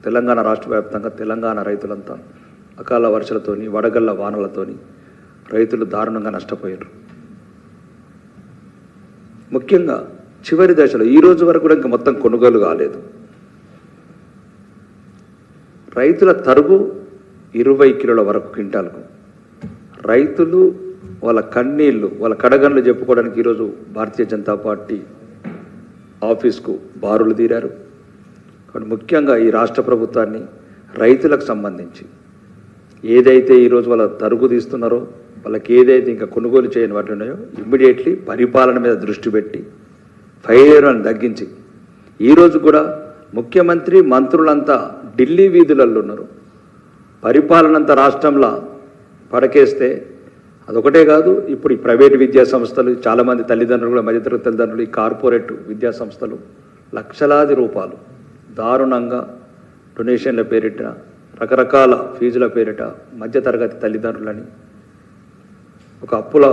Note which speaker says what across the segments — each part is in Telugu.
Speaker 1: తెలంగాణ రాష్ట్ర వ్యాప్తంగా తెలంగాణ రైతులంతా అకాల వర్షాలతోని వడగళ్ల వానలతోని రైతులు దారుణంగా నష్టపోయారు. ముఖ్యంగా చివరి దశలో ఈ రోజు వరకు కూడా ఇంకా మొత్తం కొనుగోలు కాలేదు. రైతుల తరుగు 20 కిలోల వరకు క్వింటాలకు. రైతులు వాళ్ళ కన్నీళ్లు వాళ్ళ కడగండ్లు చెప్పుకోవడానికి ఈరోజు భారతీయ జనతా పార్టీ ఆఫీస్కు బారులు తీరారు. కాబట్టి ముఖ్యంగా ఈ రాష్ట్ర ప్రభుత్వాన్ని రైతులకు సంబంధించి ఏదైతే ఈరోజు వాళ్ళ తరుగు తీస్తున్నారో వాళ్ళకి ఏదైతే ఇంకా కొనుగోలు చేయని వాటి ఉన్నాయో ఇమ్మీడియట్లీ పరిపాలన మీద దృష్టి పెట్టి ఫైర్లను తగ్గించి ఈరోజు కూడా ముఖ్యమంత్రి మంత్రులంతా ఢిల్లీ వీధులలో ఉన్నారు. పరిపాలన అంతా రాష్ట్రంలో పడకేస్తే అదొకటే కాదు, ఇప్పుడు ఈ ప్రైవేటు విద్యా సంస్థలు చాలామంది తల్లిదండ్రులు కూడా మధ్యతరగతి తల్లిదండ్రులు ఈ కార్పొరేట్ విద్యా సంస్థలు లక్షలాది రూపాయలు దారుణంగా డొనేషన్ల పేరిట రకరకాల ఫీజుల పేరిట మధ్యతరగతి తల్లిదండ్రులని ఒక అప్పుల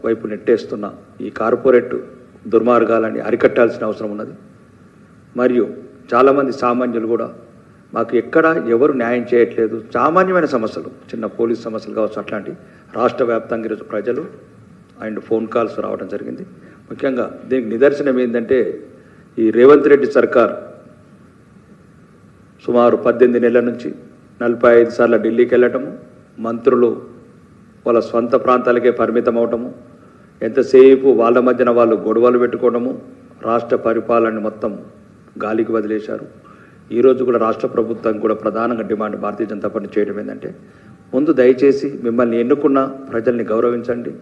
Speaker 1: వైపు నెట్టేస్తున్న ఈ కార్పొరేట్ దుర్మార్గాలని అరికట్టాల్సిన అవసరం ఉన్నది. మరియు చాలామంది సామాన్యులు కూడా మాకు ఎక్కడ ఎవరు న్యాయం చేయట్లేదు, సామాన్యమైన సమస్యలు చిన్న పోలీస్ సమస్యలు కావచ్చు, అట్లాంటి రాష్ట్ర వ్యాప్తంగా ఈరోజు ప్రజలు అండ్ ఫోన్ కాల్స్ రావడం జరిగింది. ముఖ్యంగా దీనికి నిదర్శనం ఏంటంటే ఈ రేవంత్ రెడ్డి సర్కార్ సుమారు 18 నెలల నుంచి 45 సార్లు ఢిల్లీకి వెళ్ళటము, మంత్రులు వాళ్ళ స్వంత ప్రాంతాలకే పరిమితం అవటము, ఎంతసేపు వాళ్ళ మధ్యన వాళ్ళు గొడవలు పెట్టుకోవడము, రాష్ట్ర పరిపాలనని మొత్తం గాలికి వదిలేశారు. ఈరోజు కూడా రాష్ట్ర ప్రభుత్వం కూడా ప్రధానంగా డిమాండ్ భారతీయ జనతా పార్టీ చేయడం ఏంటంటే ముందు దయచేసి మిమ్మల్ని ఎన్నుకున్న ప్రజల్ని గౌరవించండి.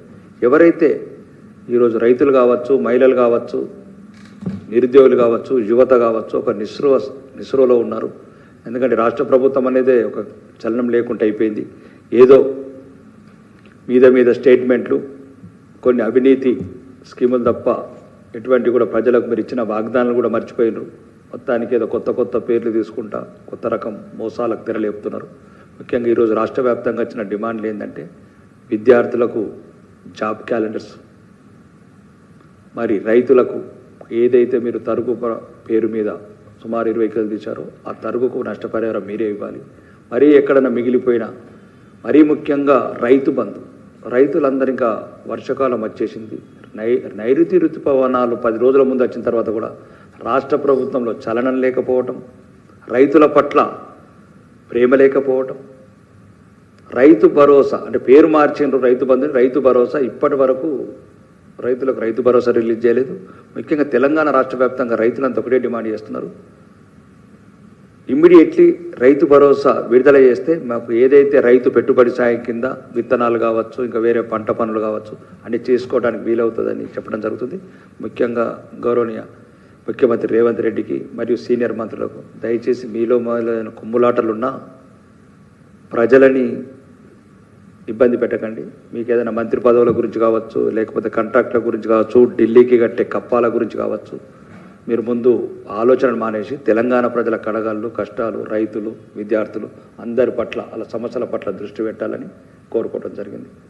Speaker 1: ఎవరైతే ఈరోజు రైతులు కావచ్చు, మహిళలు కావచ్చు, నిరుద్యోగులు కావచ్చు, యువత కావచ్చు ఒక నిస్రువలో ఉన్నారు. ఎందుకంటే రాష్ట్ర ప్రభుత్వం అనేదే ఒక చలనం లేకుండా అయిపోయింది. ఏదో మీద స్టేట్మెంట్లు, కొన్ని అవినీతి స్కీములు తప్ప ఎటువంటి కూడా ప్రజలకు మీరు ఇచ్చిన వాగ్దానాలు కూడా మర్చిపోయినారు. మొత్తానికి ఏదో కొత్త పేర్లు తీసుకుంటా కొత్త రకం మోసాలకు తెరలేపుతున్నారు. ముఖ్యంగా ఈరోజు రాష్ట్ర వ్యాప్తంగా వచ్చిన డిమాండ్లు ఏంటంటే విద్యార్థులకు జాబ్ క్యాలెండర్స్, మరి రైతులకు ఏదైతే మీరు తరుగు పేరు మీద సుమారు 20 కిలోలు తీశారో ఆ తరుగుకు నష్టపరిహారం మీరే ఇవ్వాలి. మరీ ఎక్కడన్నా మిగిలిపోయినా, మరీ ముఖ్యంగా రైతు బంధు, రైతులందరూ ఇంకా వర్షాకాలం వచ్చేసింది, నైరుతి ఋతుపవనాలు 10 రోజుల ముందు వచ్చిన తర్వాత కూడా రాష్ట్ర ప్రభుత్వంలో చలనం లేకపోవటం, రైతుల పట్ల ప్రేమ లేకపోవటం, రైతు భరోసా అంటే పేరు మార్చిండ్రు రైతు బంధుని, రైతు భరోసా ఇప్పటి వరకు రైతులకు రైతు భరోసా రిలీజ్ చేయలేదు. ముఖ్యంగా తెలంగాణ రాష్ట్ర వ్యాప్తంగా రైతులంతా ఒకటే డిమాండ్ చేస్తున్నారు, ఇమ్మీడియట్లీ రైతు భరోసా విడుదల చేస్తే మాకు ఏదైతే రైతు పెట్టుబడి సాయం కింద విత్తనాలు కావచ్చు, ఇంకా వేరే పంట పనులు కావచ్చు అన్ని చేసుకోవడానికి వీలవుతుందని చెప్పడం జరుగుతుంది. ముఖ్యంగా గౌరవనీయ ముఖ్యమంత్రి రేవంత్ రెడ్డికి మరియు సీనియర్ మంత్రులకు దయచేసి మీలో మొదలైన కుమ్ములాటలున్నా ప్రజలని ఇబ్బంది పెట్టకండి. మీకు ఏదైనా మంత్రి పదవుల గురించి కావచ్చు, లేకపోతే కాంట్రాక్టుల గురించి కావచ్చు, ఢిల్లీకి కట్టే కప్పాల గురించి కావచ్చు, మీరు ముందు ఆలోచనలు మానేసి తెలంగాణ ప్రజల కడగాళ్ళు, కష్టాలు, రైతులు, విద్యార్థులు అందరి పట్ల వాళ్ళ సమస్యల పట్ల దృష్టి పెట్టాలని కోరుకోవడం జరిగింది.